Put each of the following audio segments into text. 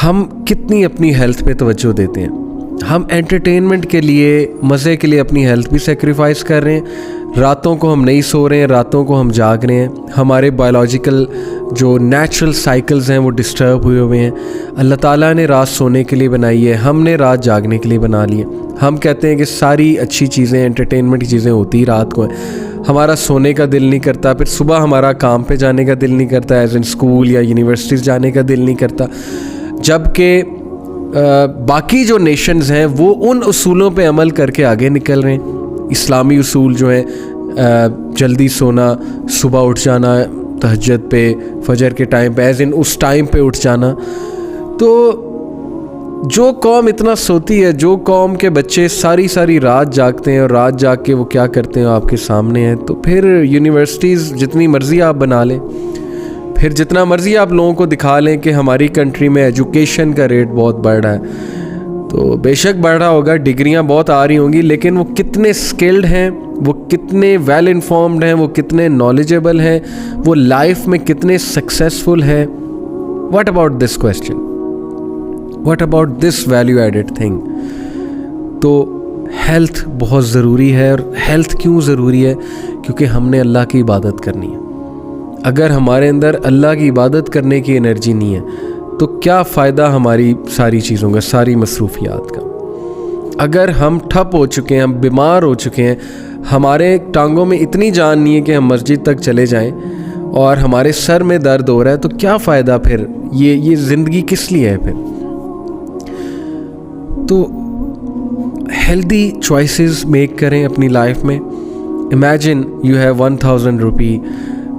हम कितनी अपनी हेल्थ पे तवज्जो देते हैं। हम एंटरटेनमेंट के लिए, मज़े के लिए अपनी हेल्थ भी सेक्रीफाइस कर रहे हैं। रातों को हम नहीं सो रहे हैं, रातों को हम जाग रहे हैं। हमारे बायोलॉजिकल जो नेचुरल साइकिल्स हैं वो डिस्टर्ब हुए हैं। अल्लाह ताला ने रात सोने के लिए बनाई है, हमने रात जागने के लिए बना ली है। हम कहते हैं कि सारी अच्छी चीज़ें, एंटरटेनमेंट की चीज़ें होती ही रात को हैं। हमारा सोने का दिल नहीं करता, फिर सुबह हमारा काम पे जाने का दिल नहीं करता, एज इन स्कूल या यूनिवर्सिटीज़ जाने का दिल नहीं करता। जबकि बाकी जो नेशंस हैं वो उन उसूलों पे अमल करके आगे निकल रहे हैं। इस्लामी उसूल जो हैं, जल्दी सोना, सुबह उठ जाना, तहज्जुद पे, फजर के टाइम पे, एज इन उस टाइम पे उठ जाना। तो जो कौम इतना सोती है, जो कौम के बच्चे सारी सारी रात जागते हैं और रात जाग के वो क्या करते हैं आपके सामने है, तो फिर यूनिवर्सिटीज़ जितनी मर्ज़ी आप बना लें, फिर जितना मर्ज़ी आप लोगों को दिखा लें कि हमारी कंट्री में एजुकेशन का रेट बहुत बढ़ रहा है, तो बेशक बढ़ रहा होगा, डिग्रियां बहुत आ रही होंगी, लेकिन वो कितने स्किल्ड हैं, वो कितने वेल इन्फॉर्म्ड हैं, वो कितने नॉलेजेबल हैं, वो लाइफ में कितने सक्सेसफुल हैं। What about this question, what about this value added thing. तो हेल्थ बहुत ज़रूरी है। और हेल्थ क्यों ज़रूरी है? क्योंकि हमने अल्लाह की इबादत करनी है। अगर हमारे अंदर अल्लाह की इबादत करने की एनर्जी नहीं है तो क्या फ़ायदा हमारी सारी चीज़ों का, सारी मसरूफियात का। अगर हम ठप हो चुके हैं, हम बीमार हो चुके हैं, हमारे टांगों में इतनी जान नहीं है कि हम मस्जिद तक चले जाएं, और हमारे सर में दर्द हो रहा है, तो क्या फ़ायदा फिर? ये ज़िंदगी किस लिए है फिर? तो हेल्दी चॉइसेस मेक करें अपनी लाइफ में। Imagine you have 1000 rupee,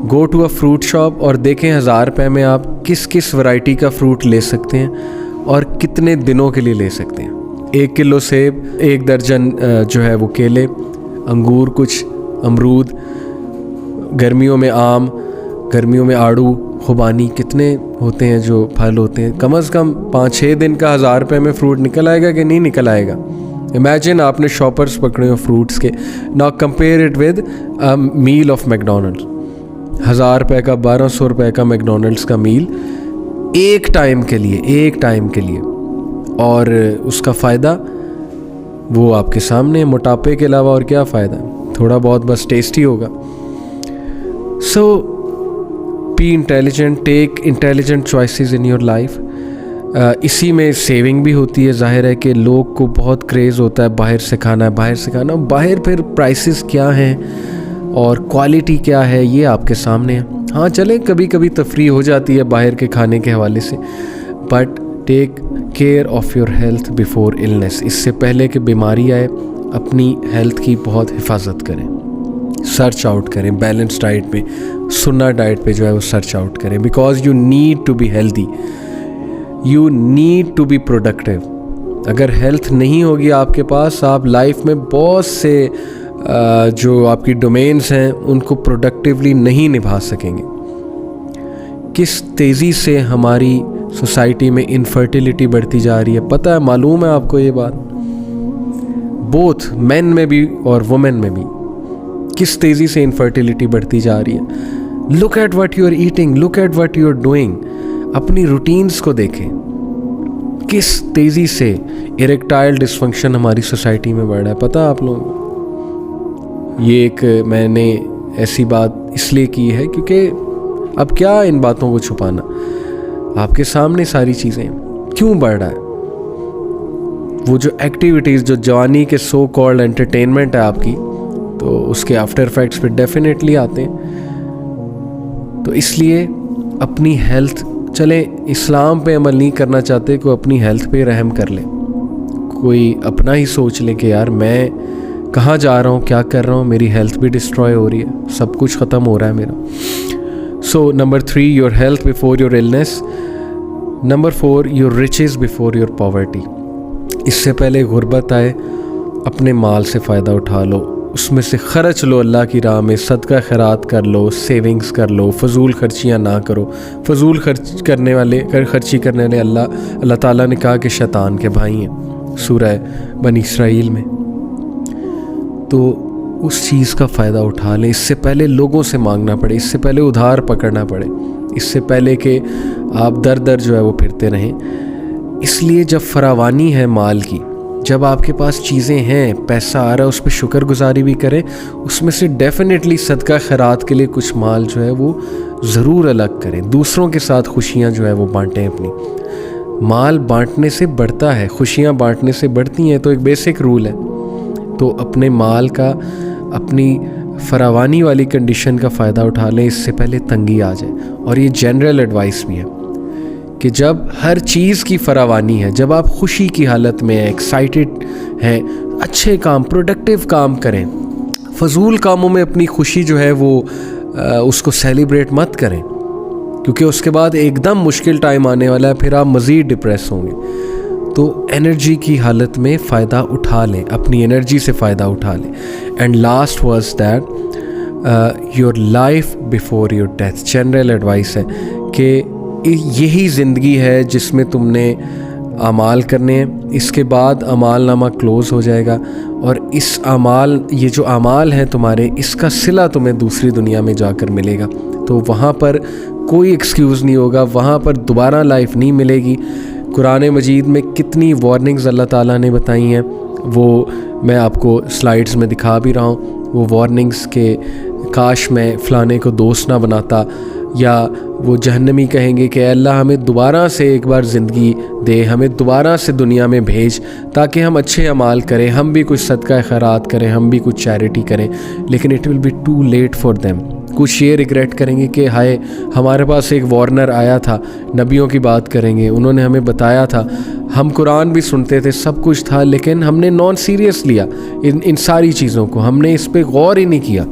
go to a fruit shop और देखें 1000 रुपये में आप किस किस वैरायटी का फ्रूट ले सकते हैं और कितने दिनों के लिए ले सकते हैं। 1 किलो सेब, 1 दर्जन जो है वो केले, अंगूर, कुछ अमरूद, गर्मियों में आम, गर्मियों में आड़ू, खुबानी, कितने होते हैं जो फल होते हैं। कम से कम 5-6 दिन का 1000 रुपये में फ्रूट निकल आएगा कि नहीं निकल आएगा? इमेजिन आपने शॉपर्स पकड़े हो फ्रूट्स के। Now compare it with a meal of McDonald's. 1000 रुपये का, 1200 रुपये का मैकडोनल्ड्स का मील एक टाइम के लिए, और उसका फ़ायदा वो आपके सामने। मोटापे के अलावा और क्या फ़ायदा? थोड़ा बहुत बस टेस्टी होगा। So be intelligent, take intelligent choices in your life. इसी में सेविंग भी होती है। जाहिर है कि लोग को बहुत क्रेज़ होता है बाहर से खाना, बाहर फिर प्राइसेस क्या हैं और क्वालिटी क्या है, ये आपके सामने है। हाँ चले, कभी कभी तफरी हो जाती है बाहर के खाने के हवाले से, but take care of your health before illness. इससे पहले कि बीमारी आए, अपनी हेल्थ की बहुत हिफाजत करें, सर्च आउट करें। बैलेंस डाइट पे, सुन्ना डाइट पे जो है वो सर्च आउट करें, because you need to be healthy, you need to be productive. अगर हेल्थ नहीं होगी आपके पास, आप लाइफ में बहुत से जो आपकी डोमेन्स हैं उनको प्रोडक्टिवली नहीं निभा सकेंगे। किस तेज़ी से हमारी सोसाइटी में इनफर्टिलिटी बढ़ती जा रही है, पता है, मालूम है आपको ये बात? बोथ मेन में भी और वुमेन में भी किस तेज़ी से इनफर्टिलिटी बढ़ती जा रही है। Look at what you are eating, look at what you are doing. अपनी रूटीन्स को देखें, किस तेज़ी से इरेक्टाइल डिसफंक्शन हमारी सोसाइटी में बढ़ रहा है। पता है आप लोगों को? ये एक मैंने ऐसी बात इसलिए की है क्योंकि अब क्या इन बातों को छुपाना, आपके सामने सारी चीज़ें। क्यों बढ़ रहा है? वो जो एक्टिविटीज़, जो जवानी के सो कॉल्ड एंटरटेनमेंट है आपकी, तो उसके आफ्टर इफेक्ट्स फिर डेफिनेटली आते हैं। तो इसलिए अपनी हेल्थ, चले इस्लाम पे अमल नहीं करना चाहते, कोई अपनी हेल्थ पे रहम कर ले, कोई अपना ही सोच ले कि यार मैं कहाँ जा रहा हूँ, क्या कर रहा हूँ, मेरी हेल्थ भी डिस्ट्रॉय हो रही है, सब कुछ ख़त्म हो रहा है मेरा। So number 3, your health before your illness. Number 4, your riches before your poverty. इससे पहले गुर्बत आए, अपने माल से फ़ायदा उठा लो, उसमें से खर्च लो अल्लाह की राह में, सदका खैरात कर लो, सेविंग्स कर लो, फजूल खर्चियाँ ना करो। फजूल खर्ची करने वाले अल्लाह ताला ने कहा कि शैतान के भाई हैं, सूरह बनी इसराइल में। तो उस चीज़ का फ़ायदा उठा लें, इससे पहले लोगों से मांगना पड़े, इससे पहले उधार पकड़ना पड़े, इससे पहले कि आप दर दर जो है वो फिरते रहें। इसलिए जब फरावानी है माल की, जब आपके पास चीज़ें हैं, पैसा आ रहा है, उस पर शुक्रगुजारी भी करें, उसमें से डेफिनेटली सदका खैरात के लिए कुछ माल जो है वो ज़रूर अलग करें। दूसरों के साथ खुशियाँ जो है वो बांटें अपनी। माल बांटने से बढ़ता है, खुशियाँ बांटने से बढ़ती हैं, तो एक बेसिक रूल है। तो अपने माल का, अपनी फरावानी वाली कंडीशन का फ़ायदा उठा लें इससे पहले तंगी आ जाए। और ये जनरल एडवाइस भी है कि जब हर चीज़ की फरावानी है, जब आप खुशी की हालत में हैं, एक्साइटेड हैं, अच्छे काम, प्रोडक्टिव काम करें। फजूल कामों में अपनी खुशी जो है वो उसको सेलिब्रेट मत करें, क्योंकि उसके बाद एकदम मुश्किल टाइम आने वाला है, फिर आप मज़ीद डिप्रेस होंगे। तो एनर्जी की हालत में फ़ायदा उठा लें, अपनी एनर्जी से फ़ायदा उठा लें। And last was that your life before your death. General advice है कि यही ज़िंदगी है जिसमें तुमने अमाल करने हैं, इसके बाद अमाल नामा क्लोज़ हो जाएगा, और इस अमाल, ये जो अमाल हैं तुम्हारे, इसका सिला तुम्हें दूसरी दुनिया में जाकर मिलेगा। तो वहाँ पर कोई एक्सक्यूज़ नहीं होगा, वहाँ पर दोबारा लाइफ नहीं मिलेगी। कुरान मजीद में कितनी वार्निंग्स अल्लाह ताला ने बताई हैं, वो मैं आपको स्लाइड्स में दिखा भी रहा हूँ। वो वार्निंग्स के काश मैं फ़लाने को दोस्त ना बनाता, या वो जहन्नमी कहेंगे कि अल्लाह हमें दोबारा से एक बार ज़िंदगी दे, हमें दोबारा से दुनिया में भेज ताकि हम अच्छे अमाल करें, हम भी कुछ सदका खैरात करें, हम भी कुछ चैरिटी करें। लेकिन it will be too late for them. कुछ ये रिग्रेट करेंगे कि हाय हमारे पास एक वार्नर आया था, नबियों की बात करेंगे, उन्होंने हमें बताया था, हम कुरान भी सुनते थे, सब कुछ था, लेकिन हमने नॉन सीरियस लिया इन सारी चीज़ों को, हमने इस पे गौर ही नहीं किया।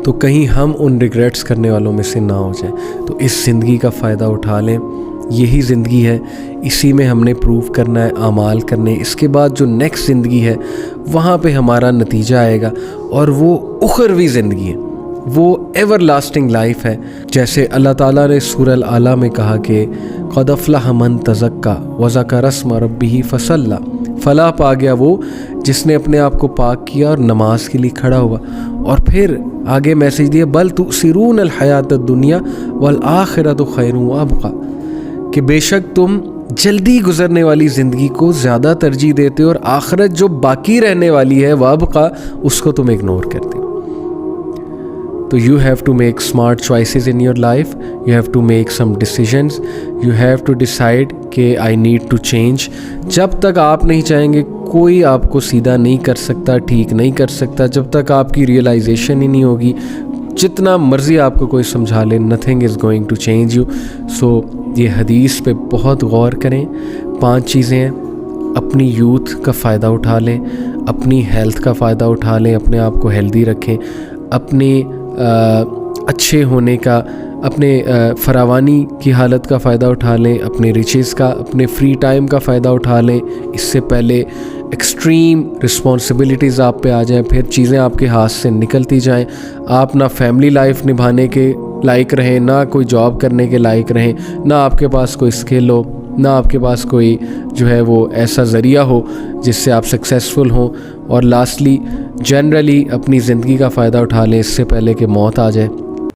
तो कहीं हम उन रिग्रेट्स करने वालों में से ना हो जाए। तो इस ज़िंदगी का फ़ायदा उठा लें, यही ज़िंदगी है, इसी में हमने प्रूव करना है, आमाल करने। इसके बाद जो नेक्स्ट ज़िंदगी है वहाँ पे हमारा नतीजा आएगा, और वो उखरवी ज़िंदगी है, वो एवर लास्टिंग लाइफ है। जैसे अल्लाह ताला ने सूरह आला में कहा कि क़द अफ़लह मन तज़क्का व ज़करा अस्म रब्बिही फ़सल्ला। फलाह पा गया वो जिसने अपने आप को पाक किया और नमाज के लिए खड़ा हुआ। और फिर आगे मैसेज दिया, बल तुसिरून अल हयात दुनिया वल आखिरतु खैरुन व अबक़ा, कि बेशक तुम जल्दी गुजरने वाली ज़िंदगी को ज़्यादा तरजीह देते हो, और आखिरत जो बाकी रहने वाली है व अबक़ा, उसको तुम इग्नोर करते हो। तो you have to make smart choices in your life, you have to make some decisions, you have to decide कि I need to change। जब तक आप नहीं चाहेंगे कोई आपको सीधा नहीं कर सकता, ठीक नहीं कर सकता, जब तक आपकी रियलाइजेशन ही नहीं होगी, जितना मर्ज़ी आपको कोई समझा ले, nothing is going to change you। So ये हदीस पे बहुत गौर करें। 5 चीज़ें हैं, अपनी यूथ का फ़ायदा उठा लें, अपनी हेल्थ का फ़ायदा उठा लें, अपने आप को हेल्दी रखें, अपने अच्छे होने का, अपने फरावानी की हालत का फ़ायदा उठा लें, अपने रिचेस का, अपने फ्री टाइम का फ़ायदा उठा लें। इससे पहले एक्सट्रीम रिस्पॉन्सिबिलिटीज़ आप पे आ जाएं, फिर चीज़ें आपके हाथ से निकलती जाएं, आप ना फैमिली लाइफ निभाने के लायक रहें, ना कोई जॉब करने के लायक रहें, ना आपके पास कोई स्किल हो, ना आपके पास कोई जो है वो ऐसा ज़रिया हो जिससे आप सक्सेसफुल हों। और लास्टली जनरली अपनी ज़िंदगी का फ़ायदा उठा लें इससे पहले कि मौत आ जाए।